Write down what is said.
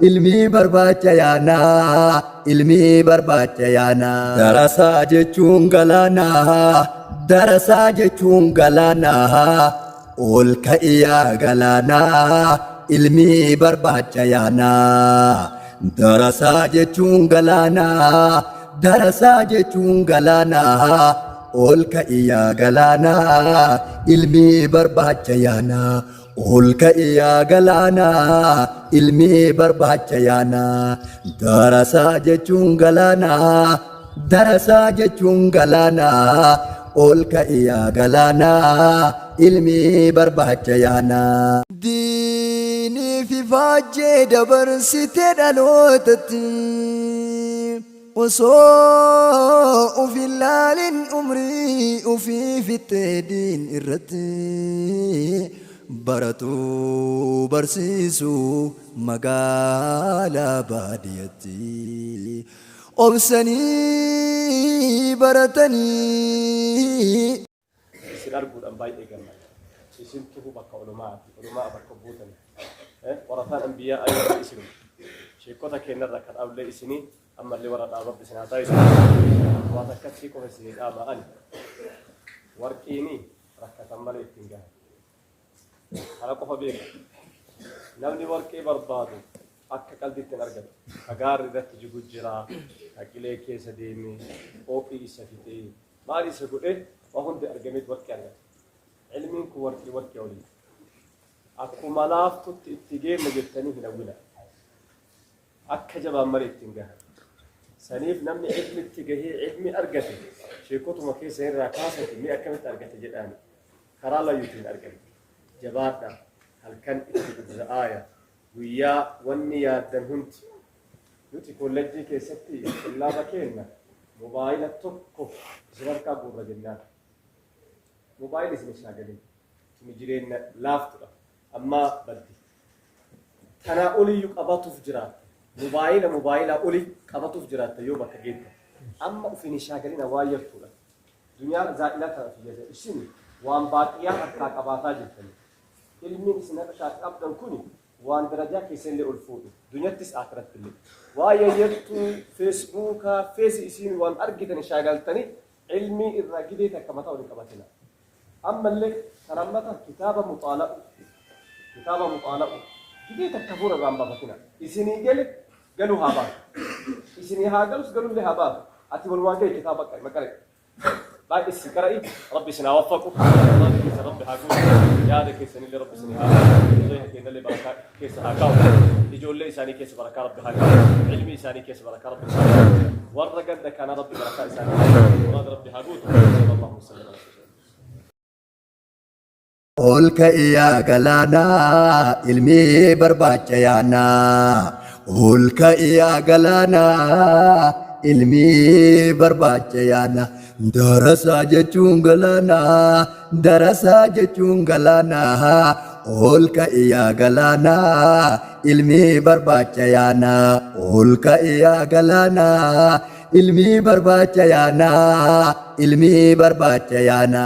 ilmi barbaacha yaanaa ilmi barbaacha yaanaa darasaa jechuun galaanaa darasaa jechuun galaanaa ol ka'iyaa galaanaa ilmi barbaacha yaanaa darasaa jechuun galaanaa darasaa jechuun galaanaa ol ka'iyaa galaanaa ilmi barbaacha yaanaa ol ka'iyaa galaanaa ilmi barbaacha yaanaa darasaa jechuun galaanaa darasaa jechuun galaanaa ol ka'iyaa galaanaa ilmi barbaacha yaanaa diinii fi faajjee dabarsitee dhalootatti osoo ufi laalin umrii ufii fixee diin irratti baratu barsiisu magaalaa baadiyyaatti obsanii baratanii isin arguudhaan baay'ee gammada isin tuhu bakka olumaa bakka buutani warataan anbiyyaa ayyuka isinu sheekota keenyarra kan dhablee isinii ammallee warra dhaababbi isin haa ta'isu waan akkasii qofa isinii dhaaba'ani warqiini rakkatan malee ittiin gahan kana qofa beeka namni warqee barbaadu akka qalbiitti hin argatu hagaarri irratti jigu jira haqilee keessa deemee qophii isa fixee maal isa godhee waa hundi argameet warqee argata ilmiin kun warqee olii akkuma laaftutti itti geemma jettanii hin hawwina akka jabaan malee ittiin gahan saniif namni ilmi itti gahee ilmi argate sheekotuma keessa irraa kaasate mi akkamitti argate jedhaani karaa layyuutiin argame jabaadha halkan itti dubba'aaya guyyaa wanni yaaddan hundi nuti kollejjii keessatti laaba kenna mobaayila tokko isin harkaa guurra jennaan mobaayila isin shaagalin tumi jireenya laaftudha ammaa baddi tanaa oliyyuu qabatuuf jiraata mobaayila olii qabatuuf jiraata yoo bakka geetta amma ufin shaagalina waa yartuudha dunyaa zaa'ilaa tana fayyada isin waan baaqiyaa harkaa qabaataa jirtanii ilmiin isin harkaa qabdan kuni waan darajaa keessallee ol fuudhu dunyattis akhirattillee waa yayyattuu feesbuukaa feesi isin waan argitan shaagaltanii ilmii irraa gidee takka mataa olin qabatina ammallee karammata kitaaba muxaala'u gidee takka fuura irraan bafatina isinii gale قالوا هابا إسني هاجلس قالوا لي هابا أتي والواقع كتاب مكان بعد السكرائي ربي سنا وفقه ربي هاجوس يا ذا كيسني اللي ربي سنا زي كذا اللي بركة كيس هاكاو يجول لي إنساني كيس بركة ربي هاكاو علمي إنساني كيس بركة ربي ورقة ده كان ربي بركة إنساني مراد ربي هاجوس اللهم صل على سيدنا ol ka'iyaa galaanaa ilmi barbaacha yaanaa ol ka'iyaa galaanaa ilmi barbaacha yaanaa darasaa jechuun galaanaa darasaa jechuun galaanaa ol ka'iyaa galaanaa ilmi barbaacha yaanaa ol ka'iyaa galaanaa ilmi barbaacha yaanaa ilmi barbaacha yaanaa